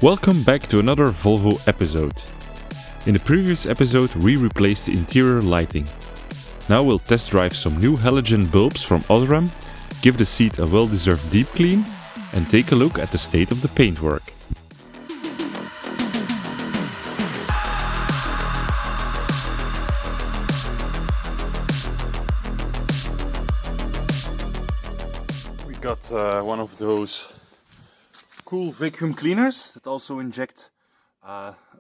Welcome back to another Volvo episode. In the previous episode we replaced the interior lighting. Now we'll test drive some new halogen bulbs from Osram, give the seat a well-deserved deep clean and take a look at the state of the paintwork. We got one of those cool vacuum cleaners that also inject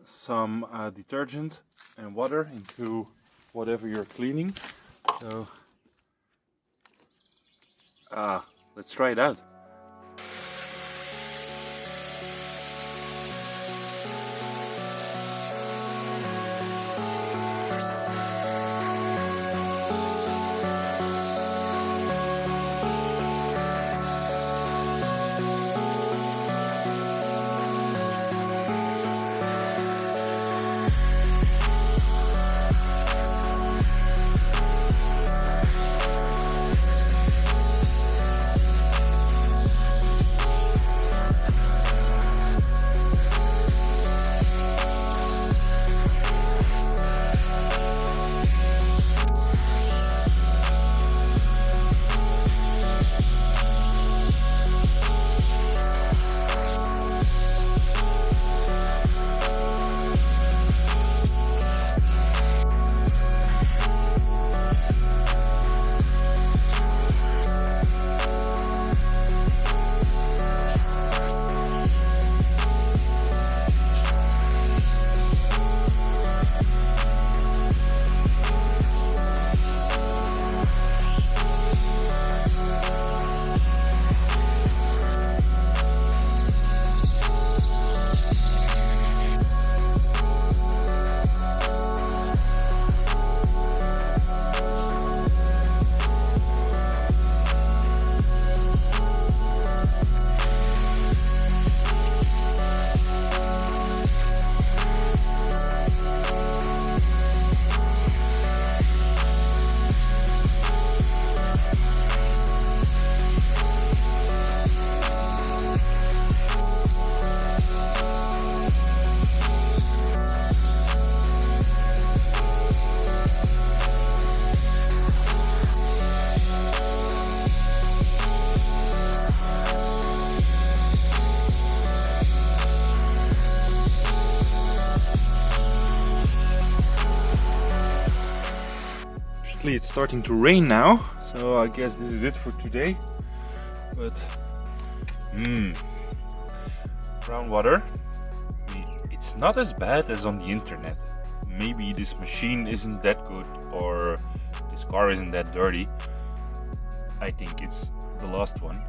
some detergent and water into whatever you're cleaning. So let's try it out. It's starting to rain now, so I guess this is it for today. But brown water, it's not as bad as on the internet. Maybe this machine isn't that good or this car isn't that dirty. I think it's the last one.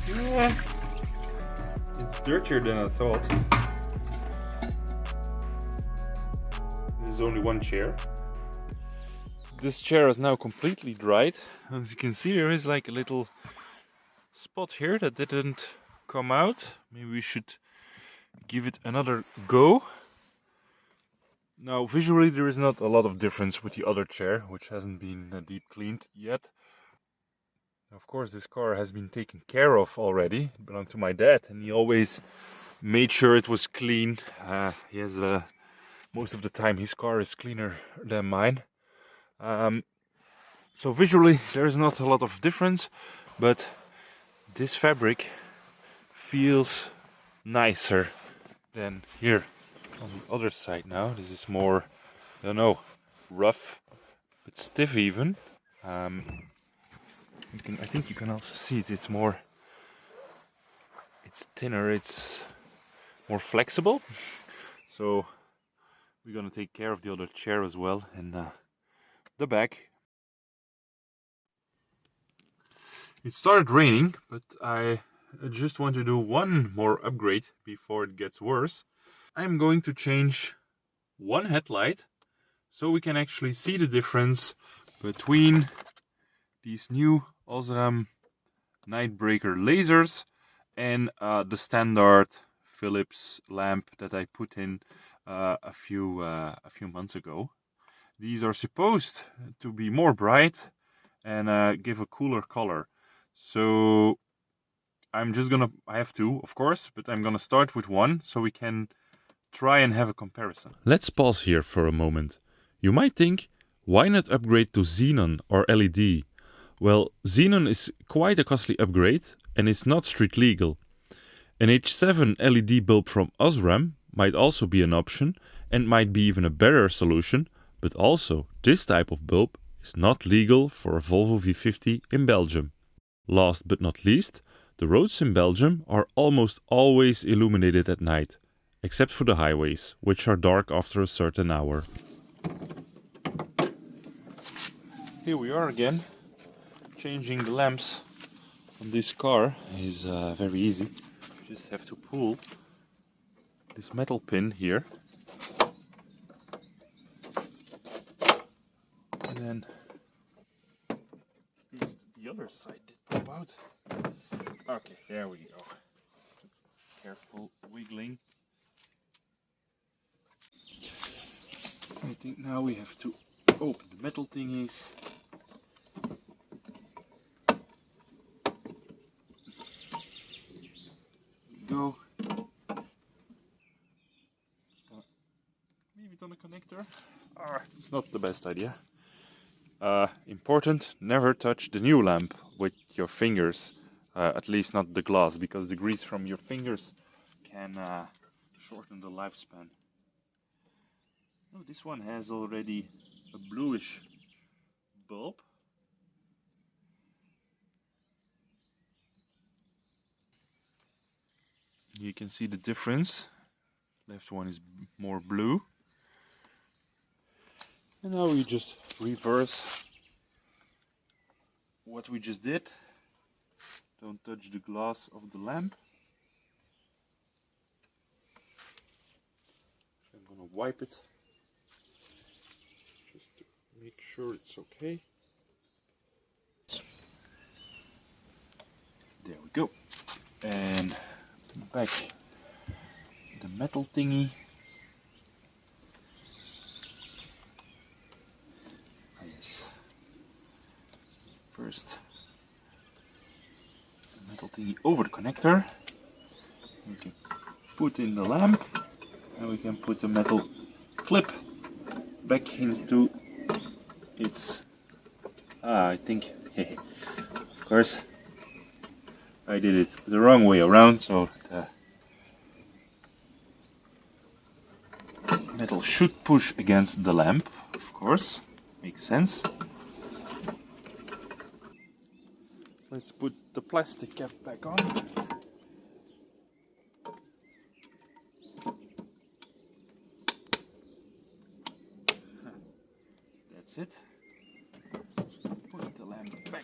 Yeah, it's dirtier than I thought. There's only one chair. This chair is now completely dried. As you can see, there is like a little spot here that didn't come out. Maybe we should give it another go. Now visually there is not a lot of difference with the other chair, which hasn't been deep cleaned yet. Of course this car has been taken care of already. It belonged to my dad and he always made sure it was clean. He has most of the time his car is cleaner than mine. So visually there is not a lot of difference, but this fabric feels nicer than here on the other side now. This is more, I don't know, rough but stiff even. I think you can also see it. It's thinner, it's more flexible. So we're gonna take care of the other chair as well and the back. It started raining, but I just want to do one more upgrade before it gets worse. I'm going to change one headlight so we can actually see the difference between these new Osram Night Breaker Lasers and the standard Philips lamp that I put in a few months ago. These are supposed to be more bright and give a cooler color. So I have two, of course, but I'm gonna start with one so we can try and have a comparison. Let's pause here for a moment. You might think, why not upgrade to xenon or LED? Well, xenon is quite a costly upgrade and is not street legal. An H7 LED bulb from Osram might also be an option and might be even a better solution, but also this type of bulb is not legal for a Volvo V50 in Belgium. Last but not least, the roads in Belgium are almost always illuminated at night, except for the highways, which are dark after a certain hour. Here we are again. Changing the lamps on this car is very easy. You just have to pull this metal pin here and then the other side did pop out. Okay, there we go. Careful wiggling. I think now we have to open the metal thingies. Go. Leave it on a connector. It's not the best idea. Important, never touch the new lamp with your fingers. At least not the glass, because the grease from your fingers can shorten the lifespan. Oh, this one has already a bluish bulb. You can see the difference. Left one is more blue. And now we just reverse what we just did. Don't touch the glass of the lamp. I'm gonna wipe it just to make sure it's okay. There we go. And back the metal thingy. Ah, yes. First the metal thingy over the connector. We can put in the lamp and we can put the metal clip back into its I think of course I did it the wrong way around, so the metal should push against the lamp, of course, makes sense. Let's put the plastic cap back on. That's it. Put the lamp back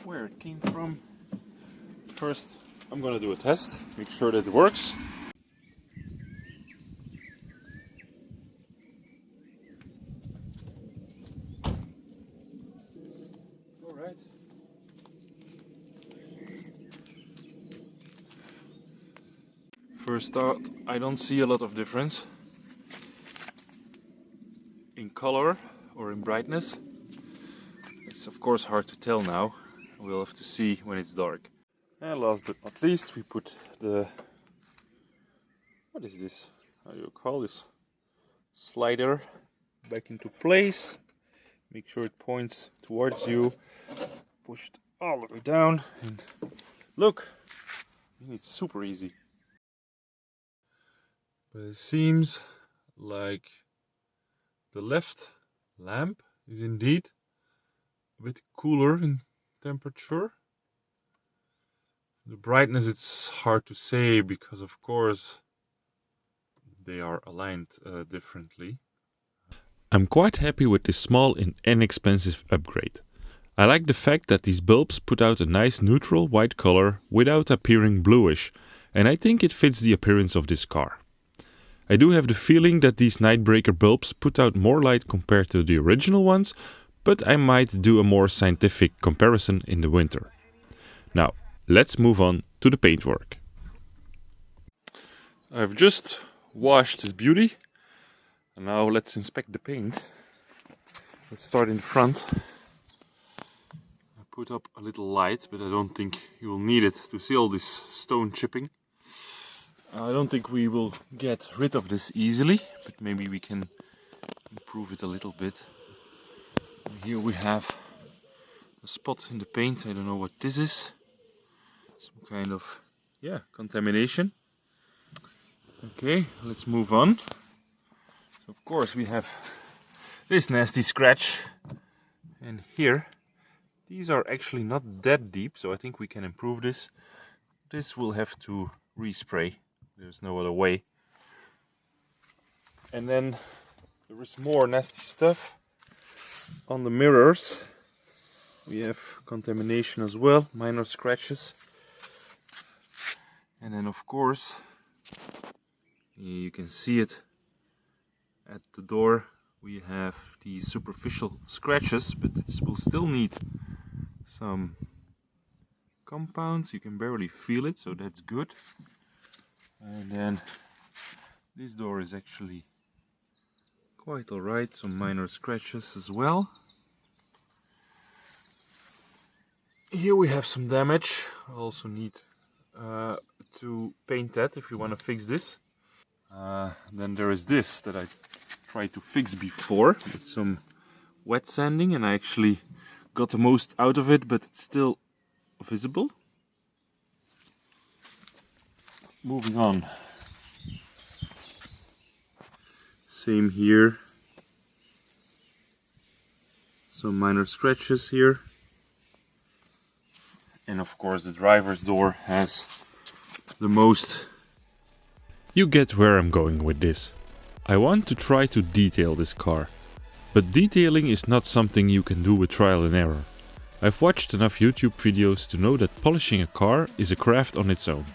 where it came from. First, I'm gonna do a test, make sure that it works. All right. First thought, I don't see a lot of difference in color or in brightness. It's of course hard to tell now. We'll have to see when it's dark. And last but not least, we put the, what is this? How do you call this? Slider back into place. Make sure it points towards you. Pushed all the way down, and look, it's super easy. But it seems like the left lamp is indeed a bit cooler in temperature. The brightness, it's hard to say because of course they are aligned differently. I'm quite happy with this small and inexpensive upgrade. I like the fact that these bulbs put out a nice neutral white color without appearing bluish, and I think it fits the appearance of this car. I do have the feeling that these Night Breaker bulbs put out more light compared to the original ones, but I might do a more scientific comparison in the winter. Now, let's move on to the paintwork. I've just washed this beauty, and now let's inspect the paint. Let's start in the front. I put up a little light, but I don't think you will need it to see all this stone chipping. I don't think we will get rid of this easily, but maybe we can improve it a little bit. And here we have a spot in the paint. I don't know what this is. Some kind of, yeah, contamination. Okay, let's move on. So of course we have this nasty scratch. And here, these are actually not that deep, so I think we can improve this. This will have to respray. There's no other way. And then there is more nasty stuff on the mirrors. We have contamination as well, minor scratches. And then of course, you can see it at the door. We have these superficial scratches, but it will still need some compounds. You can barely feel it, so that's good. And then this door is actually quite alright, some minor scratches as well. Here we have some damage. I also need to paint that if you want to fix this. Then there is this that I tried to fix before with some wet sanding, and I actually got the most out of it, but it's still visible. Moving on. Same here. Some minor scratches here. And of course the driver's door has the most. You get where I'm going with this. I want to try to detail this car. But detailing is not something you can do with trial and error. I've watched enough YouTube videos to know that polishing a car is a craft on its own.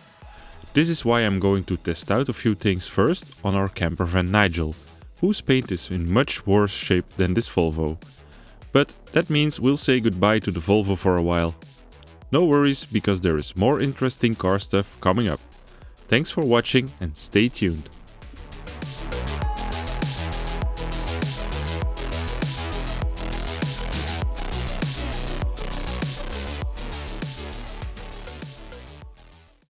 This is why I'm going to test out a few things first on our camper van Nigel, whose paint is in much worse shape than this Volvo. But that means we'll say goodbye to the Volvo for a while. No worries, because there is more interesting car stuff coming up. Thanks for watching and stay tuned.